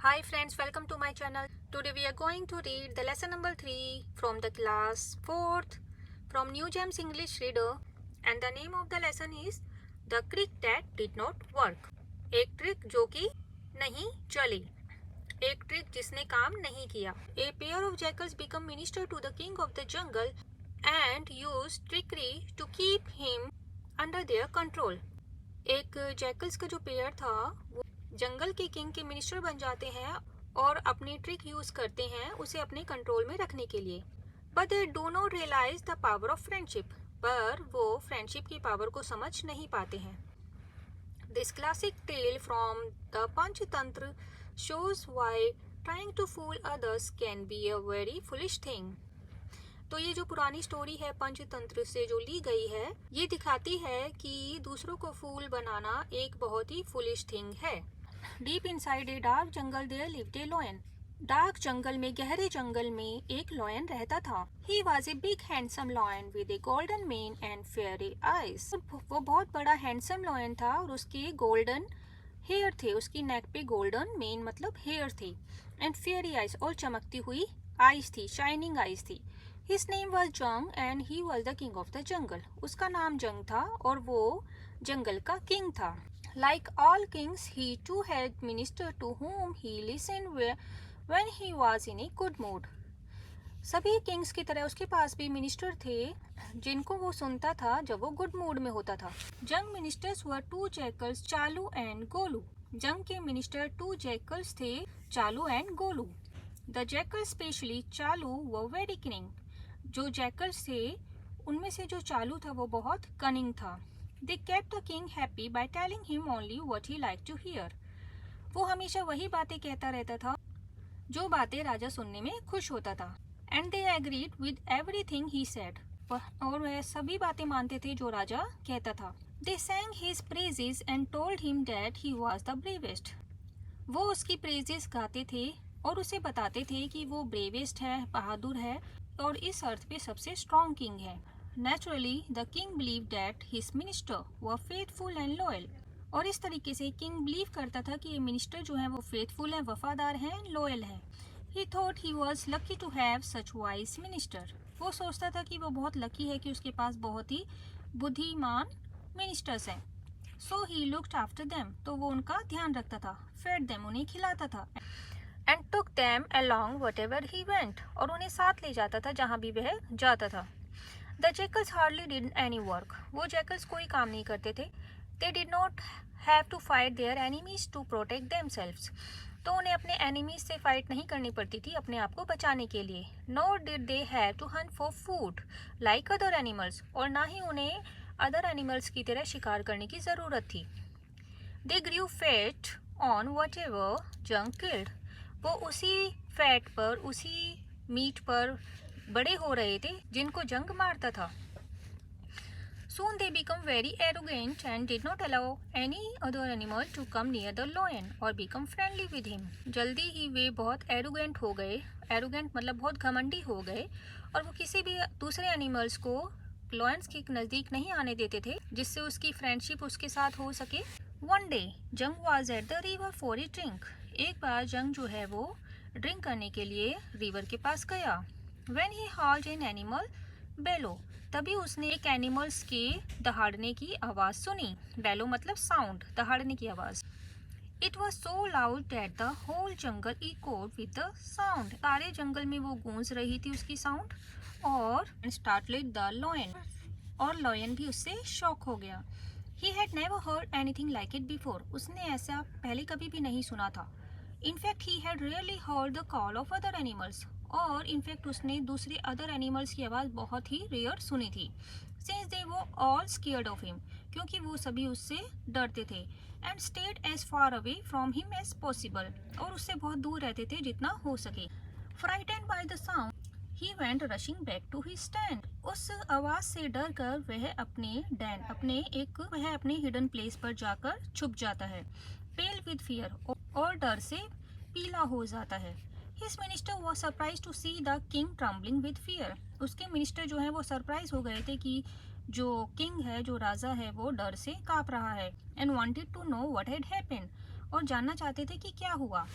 Hi friends, welcome to my channel. Today we are going to read the lesson number 3 from the class 4th from New Gems English Reader, and the name of the lesson is The Trick That Did Not Work. एक trick जो कि नहीं चली, एक trick जिसने काम नहीं किया. A pair of jackals become minister to the king of the jungle and use trickery to keep him under their control. एक जैकल्स का जो पेयर था वो जंगल के किंग के मिनिस्टर बन जाते हैं और अपनी ट्रिक यूज करते हैं उसे अपने कंट्रोल में रखने के लिए. But they do not realise the power of friendship, पर वो फ्रेंडशिप की पावर को समझ नहीं पाते हैं. This classic tale from the Panchatantra shows why trying to fool others can be a very foolish thing. तो ये जो पुरानी स्टोरी है पंचतंत्र से जो ली गई है, ये दिखाती है कि दूसरों को फूल बनाना एक बहुत ही फुलिश थिंग है. Deep inside a dark jungle there lived a lion. Dark जंगल में, गहरे जंगल में एक लॉयन रहता था. He was a big handsome lion with a golden mane and fiery eyes. वो बहुत बड़ा हैंडसम लॉयन था और उसके गोल्डन हेयर थे. उसकी नेक पे गोल्डन मेन मतलब हेयर थे, एंड फेयरी आइज और चमकती हुई आइज थी, शाइनिंग आइज थी. His name was Jung and he was the king of the jungle. उसका नाम जंग था और वो जंगल का किंग था. Like all kings, he too had minister to whom he listened when he was in a good mood. सभी Kings की तरह उसके पास भी मिनिस्टर थे जिनको वो सुनता था जब वो गुड मूड में होता था. जंग मिनिस्टर्स वर टू जैकल्स, चालू एंड गोलू. जंग के मिनिस्टर 2 जैकल्स थे, चालू and Golu. The jackals specially चालू वर वेरी कनिंग. जो जैकल्स थे उनमें से जो चालू था वो बहुत कनिंग था. They kept the king happy by telling him only what he like to hear. वो हमेशा वही बातें कहता रहता था जो बातें राजा सुनने में खुश होता था. And they agreed with everything he said. और वह सभी बातें मानते थे जो राजा कहता था. They sang his praises and told him that he was the bravest. वो उसकी प्रेजेस गाते थे और उसे बताते थे कि वो ब्रेवेस्ट है, बहादुर है और इस अर्थ पे सबसे स्ट्रॉन्ग किंग है. Naturally the king believe that his minister were faithful and loyal. और इस तरीके से किंग बिलीव करता था कि ये मिनिस्टर जो है वो फेथफुल है, वफादार है, लॉयल है. He thought he was lucky to have such wise minister. वो सोचता था कि वो बहुत लकी है कि उसके पास बहुत ही बुद्धिमान मिनिस्टर्स हैं. सो ही लुक्ड आफ्टर देम. तो वो उनका ध्यान रखता था, फेड देम, उन्हें खिलाता था. And took them along whatever he went. और उन्हें साथ ले जाता था जहाँ भी वह जाता था. The jackals hardly did any work. वो जैकल्स कोई काम नहीं करते थे. They did not have to fight their enemies to protect themselves. तो उन्हें अपने एनिमीज से फाइट नहीं करनी पड़ती थी अपने आप को बचाने के लिए. Nor did they have to hunt for food like other animals. और ना ही उन्हें अदर एनिमल्स की तरह शिकार करने की ज़रूरत थी. दे ग्रू फैट ऑन व्हाटएवर जंग किल्ड. वो उसी फैट पर, उसी मीट पर बड़े हो रहे थे जिनको जंग मारता था. Soon they become very arrogant and did not allow any other animal to come near the lion or become friendly with him. जल्दी ही वे बहुत एरोगेंट हो गए. एरोगेंट मतलब बहुत घमंडी हो गए और वो किसी भी दूसरे एनिमल्स को लॉयंस के नज़दीक नहीं आने देते थे जिससे उसकी फ्रेंडशिप उसके साथ हो सके. One day, जंग was at the river for a drink. एक बार जंग जो है वो ड्रिंक करने के लिए रिवर के पास गया. When he hauled an animal bellow. तभी उसने एक एनिमल्स के दहाड़ने की आवाज़ सुनी. बेलो मतलब साउंड, दहाड़ने की आवाज़. It was so loud that the whole jungle echoed with the sound. सारे जंगल में वो गूंज रही थी उसकी साउंड. और startled the lion. और लॉयन भी उससे शॉक हो गया. He had never heard anything like it before. उसने ऐसा पहले कभी भी नहीं सुना था. In fact, he had rarely heard the call of other animals. और इनफैक्ट उसने दूसरे अदर एनिमल्स की आवाज़ बहुत ही रेयर सुनी थी. Since they were all scared of him. क्योंकि वो सभी उससे डरते थे. And stayed as far away from him as possible. और उससे बहुत दूर रहते थे जितना हो सके. Frightened by the sound, he went rushing back to his stand. उस आवाज़ से डर कर वह अपने हिडन प्लेस पर जाकर छुप जाता है. Pale with fear. और डर से पीला हो जाता है. His minister was surprised to see the king trembling with fear. उसके मिनिस्टर जो है वो सरप्राइज हो गए थे कि जो किंग है, जो राजा है, वो डर से काँप रहा है. And wanted to know what had happened. और जानना चाहते थे कि क्या हुआ.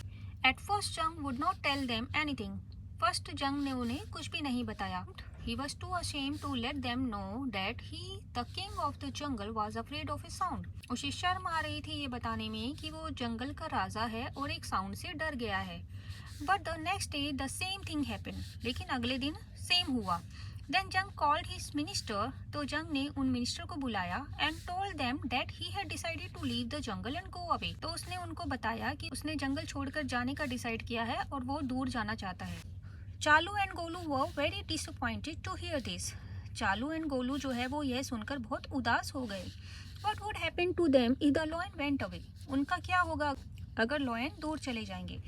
At first Jung would not tell them anything. First Jung ने उन्हें कुछ भी नहीं बताया. He was too ashamed to let them know that he, the king of the jungle, was afraid of a sound. उसे शर्म आ रही थी ये बताने में कि वो जंगल का राजा है और एक साउंड से डर गया है. But the next day the same thing happened. लेकिन अगले दिन सेम हुआ. Then Jung called his minister. तो जंग ने उन मिनिस्टर को बुलाया and told them that he had decided to leave the jungle and go away. तो उसने उनको बताया कि उसने जंगल छोड़कर जाने का डिसाइड किया है और वो दूर जाना चाहता है. चालू and Golu were very disappointed to hear this. चालू एंड गोलू जो है वो यह सुनकर बहुत उदास हो गए. What would happen to them if the lion went away? उनका क्या होगा अगर लॉयन दूर चले जाएंगे.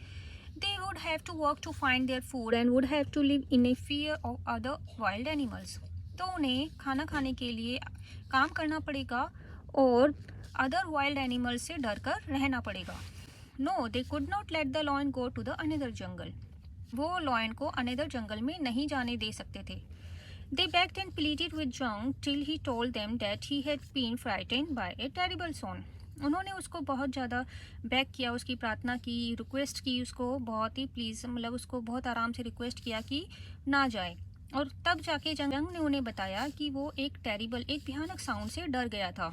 They would have to work to find their food and would have to live in a fear of other wild animals. तो उन्हें खाना खाने के लिए काम करना पड़ेगा और अदर वाइल्ड एनिमल से डर कर रहना पड़ेगा. No, they could not let the lion go to the another jungle. वो लॉयन को अनदर जंगल में नहीं जाने दे सकते थे. They begged and pleaded with Jung till he told them that he had been frightened by a terrible sound. उन्होंने उसको बहुत ज़्यादा बैक किया, उसकी प्रार्थना की, रिक्वेस्ट की, उसको बहुत ही प्लीज़ मतलब उसको बहुत आराम से रिक्वेस्ट किया कि ना जाए. और तब जाके जंग ने उन्हें बताया कि वो एक भयानक साउंड से डर गया था.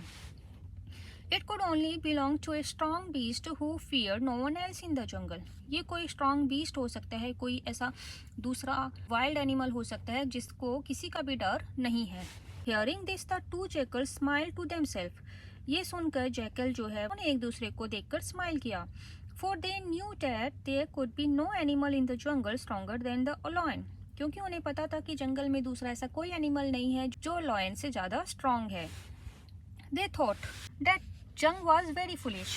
It could only belong to a strong beast who feared no one else in the jungle. ये कोई strong beast हो सकता है, कोई ऐसा दूसरा wild animal हो सकता है जिसको किसी का भी डर नहीं है. Hearing this, the two jackals smiled to themselves. ये सुनकर जैकल जो है उन्होंने एक दूसरे को देखकर स्माइल किया. For they knew that there could be no animal in the jungle stronger than the lion. क्योंकि उन्हें पता था कि जंगल में दूसरा ऐसा कोई एनिमल नहीं है जो लॉयन से ज़्यादा स्ट्रॉन्ग है. They thought that Jung was very foolish.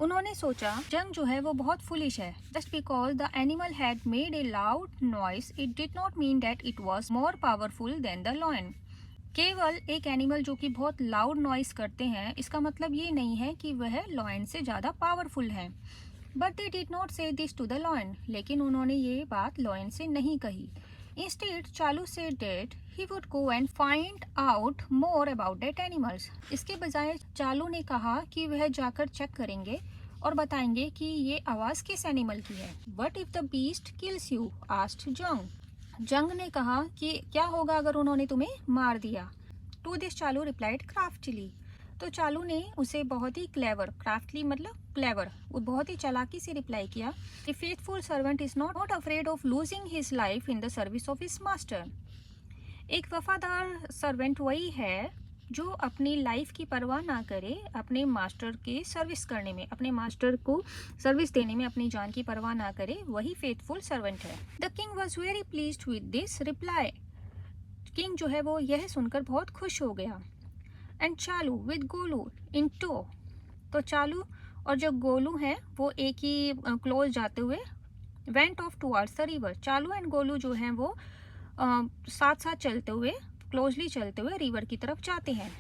उन्होंने सोचा जंग जो है वो बहुत फुलिश है. Just because the animal had made a loud noise, it did not mean that it was more powerful than the lion. केवल एक एनिमल जो कि बहुत लाउड नॉइस करते हैं इसका मतलब ये नहीं है कि वह लॉयन से ज़्यादा पावरफुल है. बट दे डिड नॉट से दिस टू द लॉयन. लेकिन उन्होंने ये बात लॉयन से नहीं कही. इंस्टेड चालू said that he would go and find out more about that animals. इसके बजाय चालू ने कहा कि वह जाकर चेक करेंगे और बताएंगे कि ये आवाज़ किस एनिमल की है. But if the beast kills you asked जंग. जंग ने कहा कि क्या होगा अगर उन्होंने तुम्हें मार दिया. टू दिस चालू रिप्लाइड क्राफ्टली. तो चालू ने उसे बहुत ही क्लेवर, क्राफ्टली मतलब क्लेवर, बहुत ही चालाकी से रिप्लाई किया. A faithful servant is not afraid of losing his life in the service of his master. एक वफादार सर्वेंट वही है जो अपनी लाइफ की परवाह ना करे अपने मास्टर की सर्विस करने में, अपने मास्टर को सर्विस देने में अपनी जान की परवाह ना करे, वही फेथफुल सर्वेंट है. The king was very pleased with this reply. King जो है वो यह सुनकर बहुत खुश हो गया. एंड चालू विद गोलू इन टो. तो चालू और जो गोलू हैं वो एक ही क्लोज जाते हुए went of towards the river. चालू एंड गोलू जो हैं वो साथ साथ चलते हुए, क्लोजली चलते हुए रिवर की तरफ जाते हैं.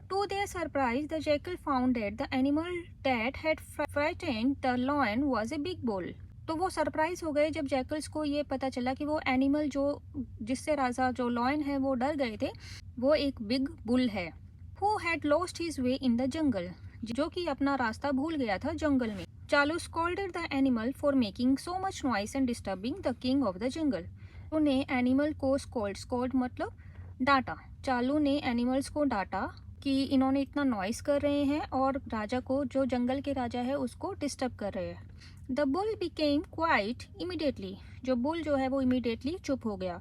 To their surprise the jackal found that the animal that had frightened the lion was a big bull. तो वो सरप्राइज हो गए जब जैकल्स को ये पता चला कि वो एनिमल जो जिससे राजा जो लॉयन है वो डर गए थे वो एक बिग बुल है. Who had lost his way in the jungle. जो कि अपना रास्ता भूल गया था जंगल में. चालू scolded the animal for making so much noise and disturbing the king of the जंगल. उन्हें एनिमल को स्कोल्ड मतलब डांटा. चालू ने एनिमल्स को डांटा कि इन्होंने इतना नॉइस कर रहे हैं और राजा को, जो जंगल के राजा है, उसको डिस्टर्ब कर रहे हैं. The bull became quite immediately. जो बुल जो है वो इमीडिएटली चुप हो गया.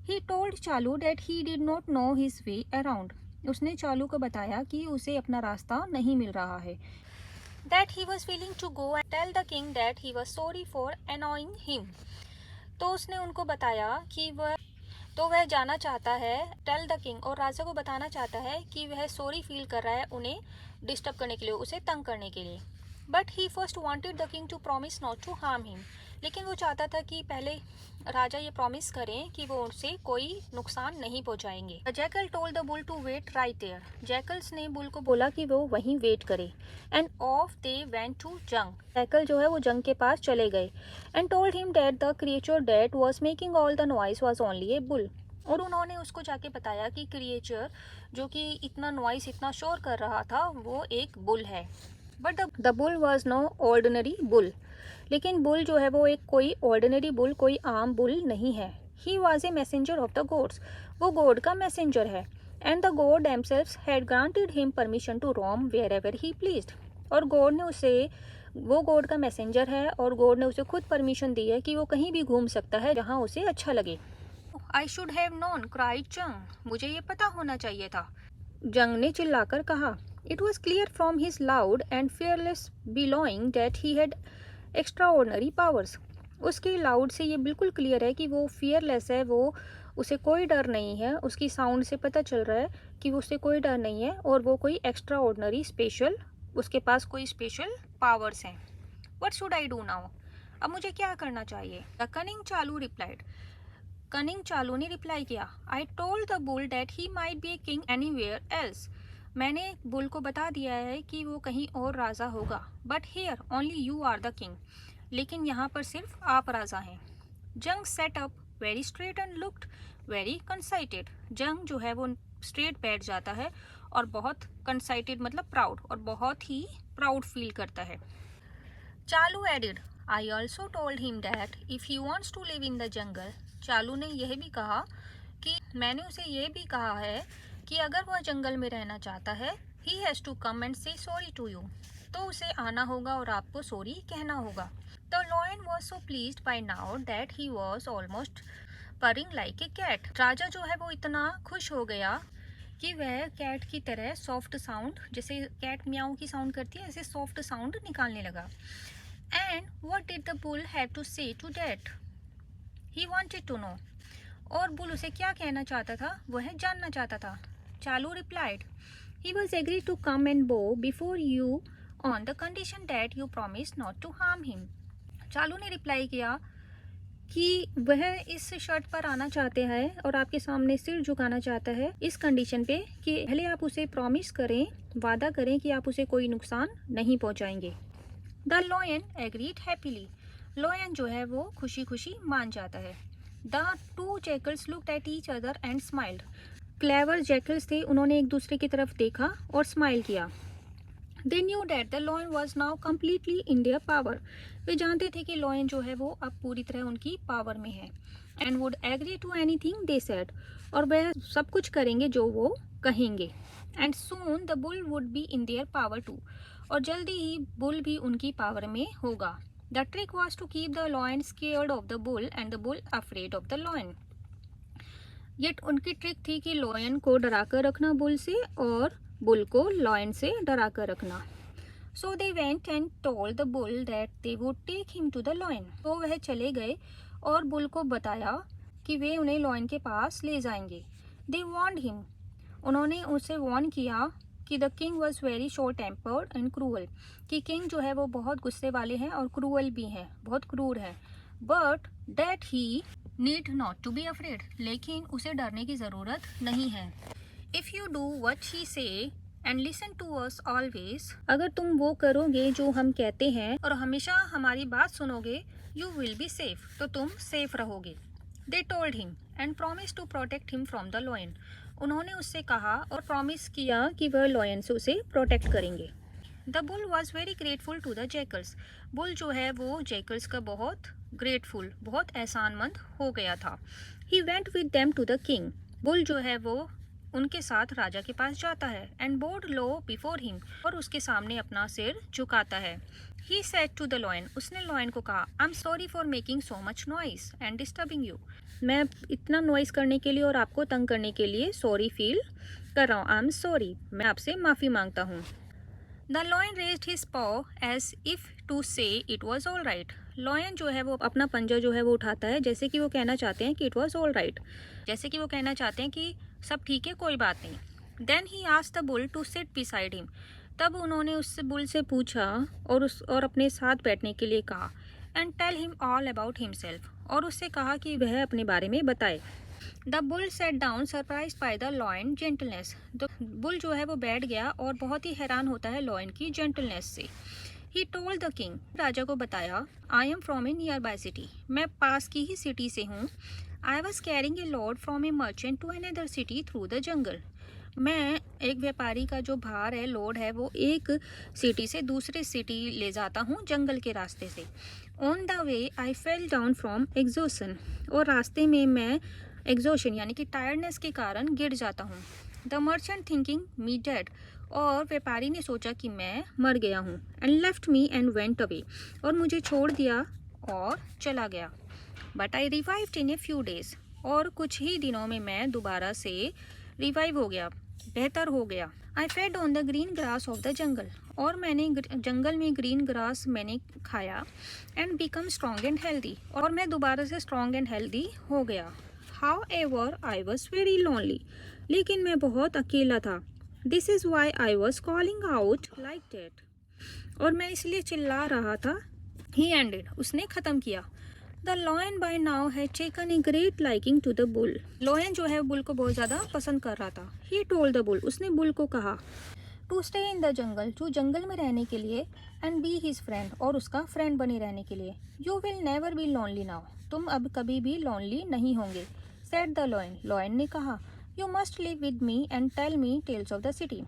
ही टोल्ड चालू that he did not know his way around. उसने चालू को बताया कि उसे अपना रास्ता नहीं मिल रहा है. That he was willing to go and tell the king that he was sorry for annoying him. तो उसने उनको बताया कि वह जाना चाहता है, टेल द किंग, और राजा को बताना चाहता है कि वह सॉरी फील कर रहा है उन्हें डिस्टर्ब करने के लिए, उसे तंग करने के लिए. But he first wanted the king to promise not to harm him. लेकिन वो चाहता था कि पहले राजा ये प्रॉमिस करें कि वो उनसे कोई नुकसान नहीं पहुंचाएंगे. Jackal told the bull to wait right there. Jackals ने बुल को बोला कि वो वहीं वेट करे. And off they went to Jung. Jackal जो है वो जंग के पास चले गए. And told him that the creature that was making all the noise was only a bull. और उन्होंने उसको जाके बताया कि क्रिएचर जो कि इतना नॉइस, इतना शोर कर रहा था, वो एक बुल है. But the bull was no ordinary bull. लेकिन बुल जो है वो एक कोई ऑर्डिनरी बुल, कोई आम बुल नहीं है। He was a messenger of the gods, वो गॉड का मैसेंजर है। And the gods themselves had granted him permission to roam wherever he pleased, और गॉड ने उसे, वो गॉड का मैसेंजर है और गॉड ने उसे खुद परमिशन दी है कि वो कहीं भी घूम सकता है जहाँ उसे अच्छा लगे। I should have known, cried जंग, मुझे ये पता होना चाहिए था, जंग ने चिल्लाकर कहा। It was clear from his loud and fearless bellowing that he had extraordinary powers, उसके लाउड से ये बिल्कुल क्लियर है कि वो फियरलेस है, वो उसे कोई डर नहीं है, उसकी साउंड से पता चल रहा है कि उसे कोई डर नहीं है और वो कोई एक्स्ट्रा ऑर्डिनरी स्पेशल, उसके पास कोई स्पेशल पावर्स हैं। What should I do now, अब मुझे क्या करना चाहिए? द कनिंग चालू रिप्लाइड, कनिंग चालू ने रिप्लाई किया, I told the bull that he might be a king anywhere else, मैंने बुल को बता दिया है कि वो कहीं और राजा होगा, but here only you are the king, लेकिन यहाँ पर सिर्फ आप राजा हैं। जंग sat up very straight and looked very conceited, जंग जो है वो स्ट्रेट बैठ जाता है और बहुत कंसाइटेड मतलब प्राउड, और बहुत ही प्राउड फील करता है। Chalu added, I also told him that if he wants to live in the jungle, Chalu ने यह भी कहा कि मैंने उसे ये भी कहा है कि अगर वह जंगल में रहना चाहता है, he has to come and say sorry to you, तो उसे आना होगा और आपको सॉरी कहना होगा। The lion was so pleased by now that he was almost purring like a cat, राजा जो है वो इतना खुश हो गया कि वह कैट की तरह सॉफ्ट साउंड, जैसे कैट म्याऊ की साउंड करती है ऐसे सॉफ्ट साउंड निकालने लगा। And what did the bull have to say to that, he wanted to know, और बुल उसे क्या कहना चाहता था वह जानना चाहता था। चालू replied, he was agree to come and bow before you on the condition that you promise not to harm him, चालू ने रिप्लाई किया कि वह इस शर्त पर आना चाहते हैं और आपके सामने सिर झुकाना चाहता है इस कंडीशन पे कि पहले आप उसे प्रॉमिस करें, वादा करें कि आप उसे कोई नुकसान नहीं पहुंचाएंगे। The lion agreed happily, lion जो है वो खुशी खुशी मान जाता है। The two jackals looked at each other and smiled, clever jackals थे, उन्होंने एक दूसरे की तरफ देखा और स्माइल किया। They knew that the lion was now completely in their power, वे जानते थे कि लॉयन जो है वो अब पूरी तरह उनकी पावर में है। And would agree to anything they said, और वह सब कुछ करेंगे जो वो कहेंगे। And soon the bull would be in their power too, और जल्दी ही बुल भी उनकी पावर में होगा। The trick was to keep the lion scared of the bull and the bull afraid of the lion, ये उनकी ट्रिक थी कि लॉयन को डरा कर रखना बुल से और बुल को लॉयन से डरा कर रखना। So they went and told the bull that they would take him to the lion, तो वह चले गए और बुल को बताया कि वे उन्हें लॉयन के पास ले जाएंगे। दे वॉर्नड हिम, उन्होंने उसे वॉर्न किया कि the king was very short tempered and cruel, कि किंग जो है वो बहुत गुस्से वाले हैं और क्रूअल भी हैं, बहुत क्रूर हैं। But that he need not to be afraid, लेकिन उसे डरने की ज़रूरत नहीं है। If you do what she say and listen to us always, अगर तुम वो करोगे जो हम कहते हैं और हमेशा हमारी बात सुनोगे, यू विल बी सेफ, तो तुम सेफ रहोगे। They told him and promise to protect him from the lion, उन्होंने उससे कहा और प्रॉमिस किया कि वह लॉयन से उसे प्रोटेक्ट करेंगे। The bull was very grateful to the jackals, bull जो है वो जैकल्स का बहुत ग्रेटफुल, बहुत एहसानमंद हो गया था। He went with them to the king, bull जो है वो उनके साथ राजा के पास जाता है। And bowed low before him, और उसके सामने अपना सिर झुकाता है। He said to the lion, उसने लॉयन को कहा, I am sorry for making so much noise and disturbing you, मैं इतना नॉइस करने के लिए और आपको तंग करने के लिए सॉरी फील कर रहा हूँ, आई एम सॉरी, मैं आपसे माफ़ी मांगता हूँ। द लॉयन रेज्ड हिज पॉ एज इफ टू से it was all right, lion जो है वो अपना पंजा जो है वो उठाता है जैसे कि वो कहना चाहते हैं कि इट वॉज ऑल राइट, जैसे कि वो कहना चाहते हैं कि सब ठीक है, कोई बात नहीं। Then he asked the bull to sit beside him, तब उन्होंने उस बुल से पूछा और अपने साथ बैठने के लिए कहा। And tell him all about himself, और उससे कहा कि वह अपने बारे में बताए। The bull sat down surprised by the lion gentleness, तो बुल जो है वो बैठ गया और बहुत ही हैरान होता है लॉयन की जेंटलनेस से। ही टोल्ड द किंग, राजा को बताया, I am from a nearby city, मैं पास की ही सिटी से हूँ। I was carrying a load from a merchant to another city through the jungle, मैं एक व्यापारी का जो भार है, लोड है, वो एक सिटी से दूसरे सिटी ले जाता हूँ जंगल के रास्ते से। On the way I fell down from exhaustion, और रास्ते में मैं एग्जॉशन यानी कि टायर्डनेस के कारण गिर जाता हूँ। The merchant thinking me dead, और व्यापारी ने सोचा कि मैं मर गया हूँ। And left me and went away, और मुझे छोड़ दिया और चला गया। But I revived in a few days, और कुछ ही दिनों में मैं दोबारा से रिवाइव हो गया, बेहतर हो गया। I fed on the green grass of the jungle, और मैंने जंगल में ग्रीन ग्रास मैंने खाया। And become strong and healthy, और मैं दोबारा से स्ट्रॉन्ग एंड हेल्दी हो गया। However I was very lonely, लेकिन मैं बहुत अकेला था। This is why I was calling out like that, और मैं इसलिए चिल्ला रहा था। ही एंडेड, उसने ख़त्म किया। The lion by now had taken a great liking to the bull, lion जो है बुल को बहुत ज़्यादा पसंद कर रहा था। ही टोल्ड द बुल, उसने बुल को कहा, to stay in the jungle, जो जंगल में रहने के लिए, एंड बी हिज फ्रेंड, और उसका फ्रेंड बने रहने के लिए। You will never be lonely now, तुम अब कभी भी लोनली नहीं होंगे। सेड द लॉयन, लॉयन ने कहा, you must live with me and tell me tales of the city,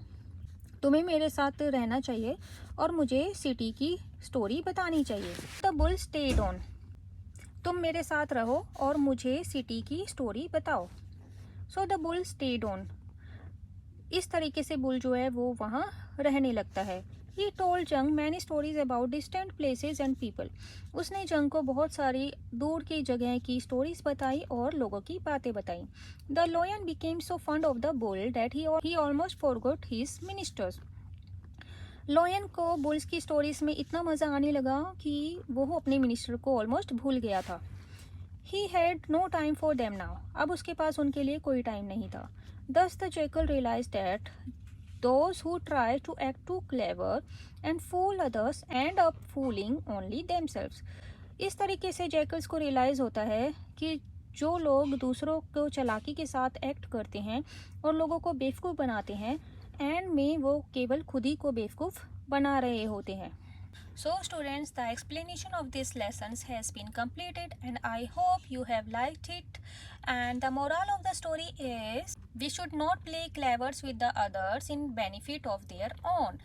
तुम्हें मेरे साथ रहना चाहिए और मुझे सिटी की स्टोरी बतानी चाहिए। द बुल स्टेड ऑन, तुम मेरे साथ रहो और मुझे सिटी की स्टोरी बताओ। So the bull stayed on, इस तरीके से बुल जो है वो वहाँ रहने लगता है। ही टोल्ड जंग many stories about distant places and people, उसने जंग को बहुत सारी दूर की जगह की स्टोरीज बताई और लोगों की बातें बताई। The lion became so fund of the bull that he almost forgot his ministers, lion को बुल्स की स्टोरीज में इतना मज़ा आने लगा कि वो अपने मिनिस्टर को ऑलमोस्ट भूल गया था। He had no time for them now, अब उसके पास उनके लिए कोई टाइम नहीं था। Thus the jackal realise that those who try to act too clever and fool others end up fooling only themselves, इस तरीके से जैकल्स को रियलाइज़ होता है कि जो लोग दूसरों को चालाकी के साथ एक्ट करते हैं और लोगों को बेवकूफ़ बनाते हैं, एंड में वो केवल खुद ही को बेवकूफ़ बना रहे होते हैं। So students, the explanation of this lessons has been completed and I hope you have liked it. And the moral of the story is, we should not play clevers with the others in benefit of their own.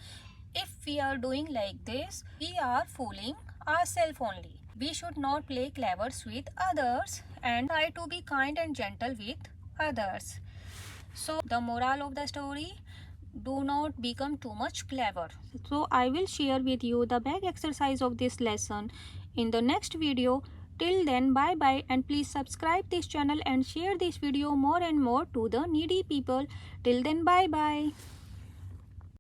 If we are doing like this, we are fooling ourselves only. We should not play clevers with others and try to be kind and gentle with others. So the moral of the story, do not become too much clever. So I will share with you the back exercise of this lesson in the next video. Till then, bye bye, and please subscribe this channel and share this video more and more to the needy people. Till then, bye bye.